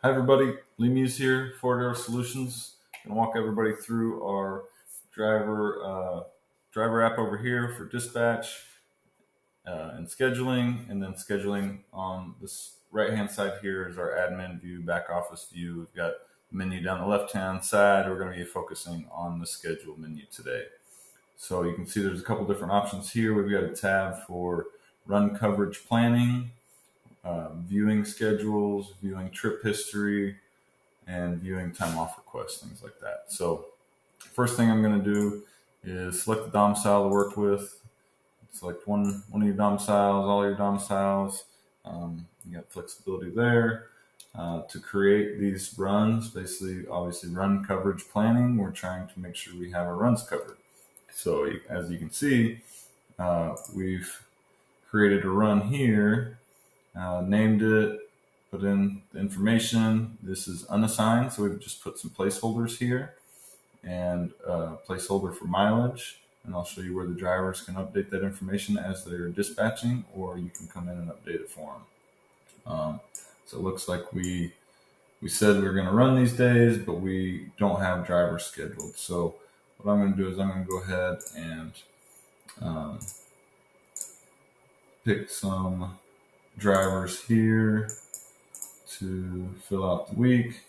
Hi everybody, Lee Muse here, Ford Aero Solutions. Gonna walk everybody through our driver app over here for dispatch and scheduling, and then scheduling on this right hand side here is our admin view, back office view. We've got menu down the left hand side. We're going to be focusing on the schedule menu today. So you can see there's a couple different options here. We've got a tab for run coverage planning, viewing schedules, viewing trip history, and viewing time off requests, things like that. So first thing I'm going to do is select the domicile to work with. Select one of your domiciles, all your domiciles. You got flexibility there. To create these runs, basically, obviously run coverage planning, we're trying to make sure we have our runs covered. So as you can see, we've created a run here, named it, put in the information. This is unassigned, so we've just put some placeholders here and a placeholder for mileage. And I'll show you where the drivers can update that information as they're dispatching, or you can come in and update it for them. So it looks like we said we were going to run these days, but we don't have drivers scheduled. So what I'm going to do is I'm going to go ahead and pick some drivers here to fill out the week.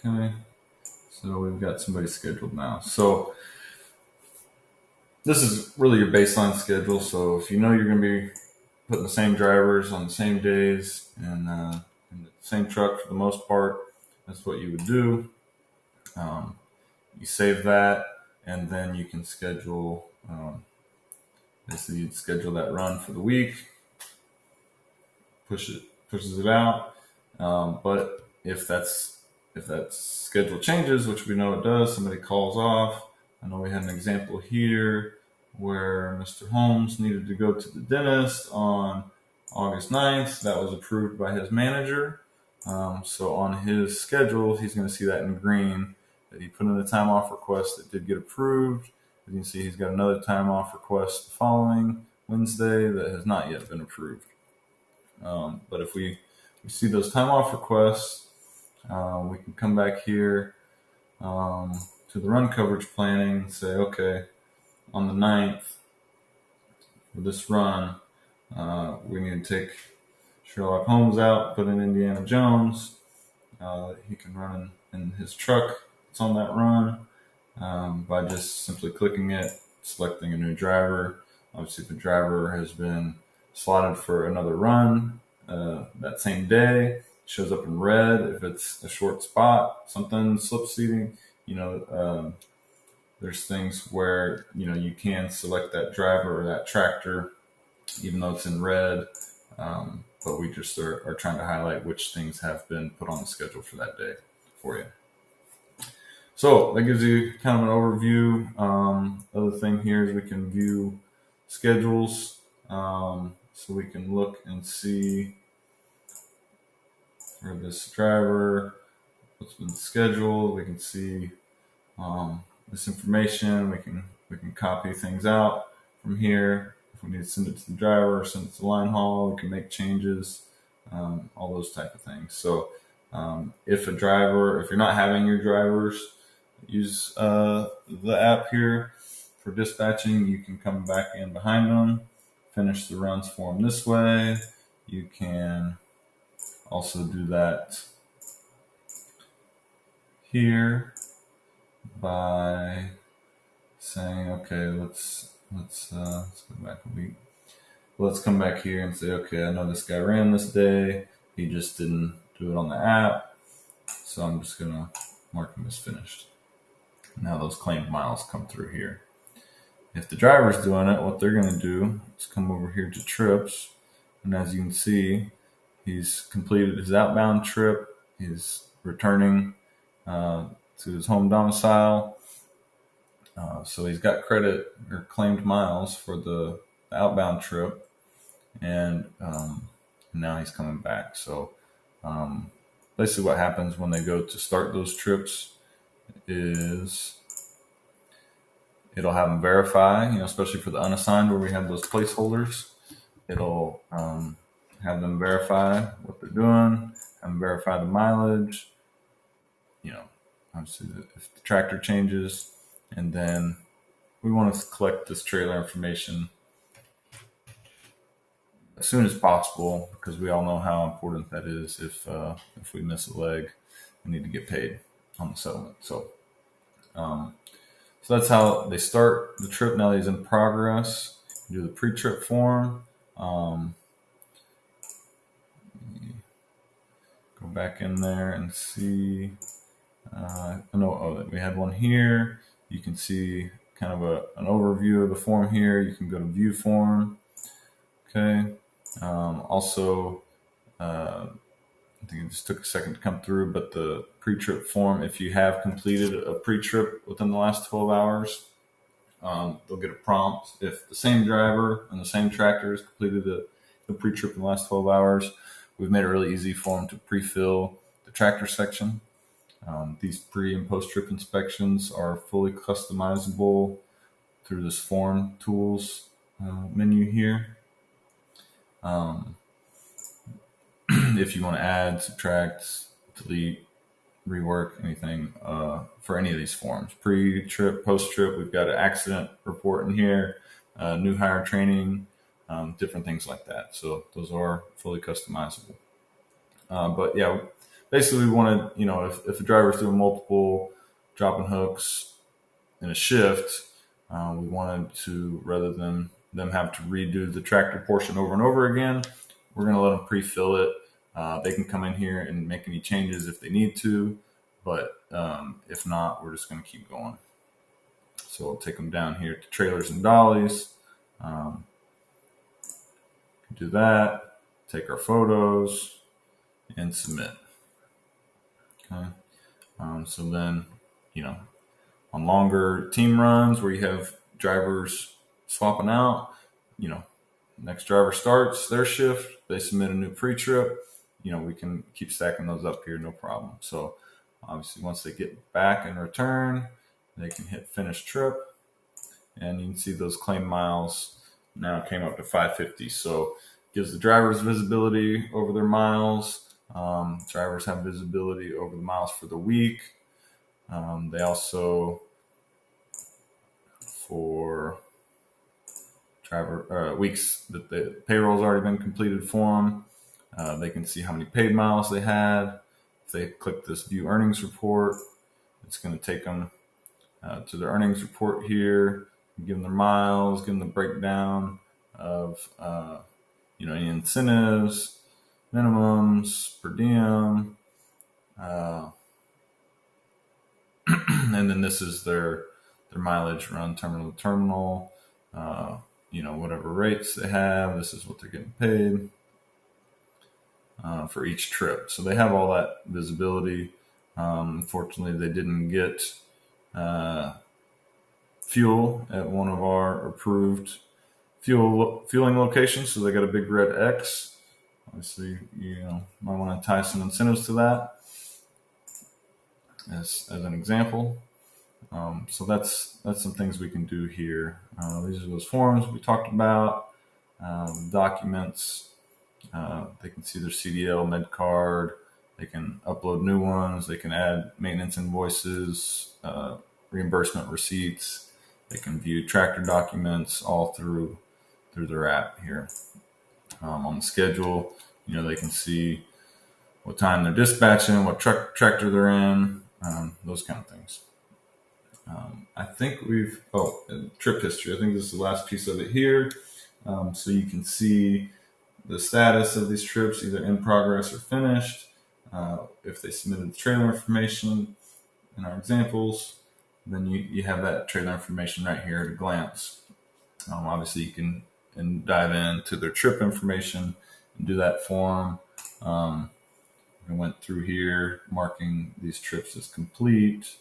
Okay, so we've got somebody scheduled now. So this is really your baseline schedule. So if you know you're going to be putting the same drivers on the same days and in the same truck for the most part, that's what you would do. You save that, and then you can schedule. Basically, you'd schedule that run for the week. Pushes it out. But if that schedule changes, which we know it does, somebody calls off. I know we had an example here where Mr. Holmes needed to go to the dentist on August 9th. That was approved by his manager. So on his schedule, he's going to see that in green, that he put in a time off request that did get approved. As you can see, he's got another time off request the following Wednesday that has not yet been approved. But if we see those time off requests, we can come back here to the run coverage planning and say, okay, on the 9th for this run, we need to take Sherlock Holmes out, put in Indiana Jones. He can run in his truck. It's on that run by just simply clicking it, selecting a new driver. Obviously, if the driver has been slotted for another run that same day, shows up in red if it's a short spot, something slip seating. There's things where you can select that driver or that tractor even though it's in red, but we just are trying to highlight which things have been put on the schedule for that day for you. So that gives you kind of an overview. Other thing here is we can view schedules, so we can look and see for this driver what's been scheduled. We can see this information. We can copy things out from here. If we need to send it to the driver or send it to line haul, we can make changes, all those type of things. So if you're not having your drivers use the app here for dispatching, you can come back in behind them, finish the runs for them this way. You can also do that here by saying, okay, let's go back a week. Let's come back here and say, okay, I know this guy ran this day. He just didn't do it on the app. So I'm just going to mark him as finished. Now those claimed miles come through here. If the driver's doing it, what they're going to do is come over here to trips. And as you can see, he's completed his outbound trip. He's returning to his home domicile. So he's got credit or claimed miles for the outbound trip. And now he's coming back. So basically what happens when they go to start those trips is it'll have them verify, especially for the unassigned where we have those placeholders. It'll have them verify what they're doing, have them verify the mileage, obviously if the tractor changes, and then we want to collect this trailer information as soon as possible because we all know how important that is. If we miss a leg, we need to get paid on the settlement. So that's how they start the trip. Now that he's in progress, do the pre-trip form. Go back in there and see. We had one here. You can see kind of an overview of the form here. You can go to view form. Okay. Also, I think it just took a second to come through, but the pre-trip form, if you have completed a pre-trip within the last 12 hours, they'll get a prompt. If the same driver and the same tractor has completed the pre-trip in the last 12 hours, we've made it really easy for them to pre-fill the tractor section. These pre and post-trip inspections are fully customizable through this form tools menu here. If you want to add, subtract, delete, rework anything for any of these forms, pre-trip, post-trip, we've got an accident report in here, new hire training, different things like that. So those are fully customizable. But yeah, basically we wanted, if the driver's doing multiple drop and hooks in a shift, we wanted to, rather than them have to redo the tractor portion over and over again, we're going to let them pre-fill it. They can come in here and make any changes if they need to, but if not, we're just going to keep going. So we'll take them down here to trailers and dollies. Do that, take our photos, and submit. Okay. So then, on longer team runs where you have drivers swapping out, next driver starts their shift, they submit a new pre-trip, we can keep stacking those up here, no problem. So obviously once they get back and return, they can hit finish trip, and you can see those claim miles now came up to 550. So gives the drivers visibility over their miles. Drivers have visibility over the miles for the week. They also, for driver weeks that the payroll's already been completed for them, they can see how many paid miles they had. If they click this view earnings report, it's going to take them to their earnings report here, give them their miles, give them the breakdown of any incentives, minimums, per diem, and then this is their mileage run terminal to terminal, whatever rates they have. This is what they're getting paid for each trip. So they have all that visibility. Unfortunately, they didn't get fuel at one of our approved fueling locations, so they got a big red X. Obviously, might want to tie some incentives to that as an example. So that's some things we can do here. These are those forms we talked about. Documents. They can see their CDL, med card. They can upload new ones. They can add maintenance invoices, reimbursement receipts. They can view tractor documents all through their app here. On the schedule, they can see what time they're dispatching, what tractor they're in, those kind of things. I think trip history. I think this is the last piece of it here. So you can see the status of these trips, either in progress or finished. If they submitted the trailer information in our examples, then you have that trailer information right here at a glance. Obviously, you can dive into their trip information and do that form. We went through here marking these trips as complete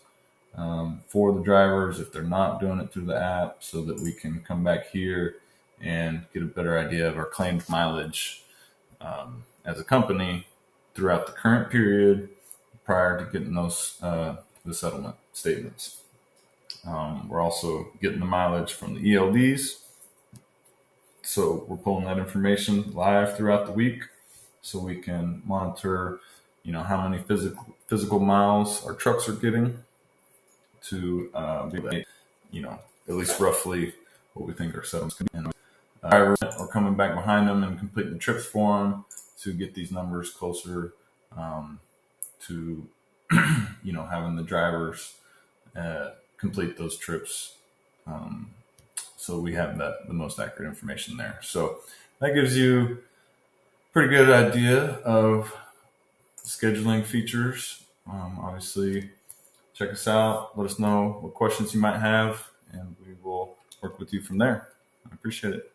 for the drivers if they're not doing it through the app, so that we can come back here and get a better idea of our claimed mileage as a company throughout the current period prior to getting those the settlement statements. We're also getting the mileage from the ELDs. So we're pulling that information live throughout the week so we can monitor, how many physical miles our trucks are getting to be, at least roughly what we think our settlements can be. And drivers are coming back behind them and completing the trips for them to get these numbers closer to, having the drivers complete those trips. So we have the most accurate information there. So that gives you a pretty good idea of scheduling features. Obviously, check us out. Let us know what questions you might have, and we will work with you from there. I appreciate it.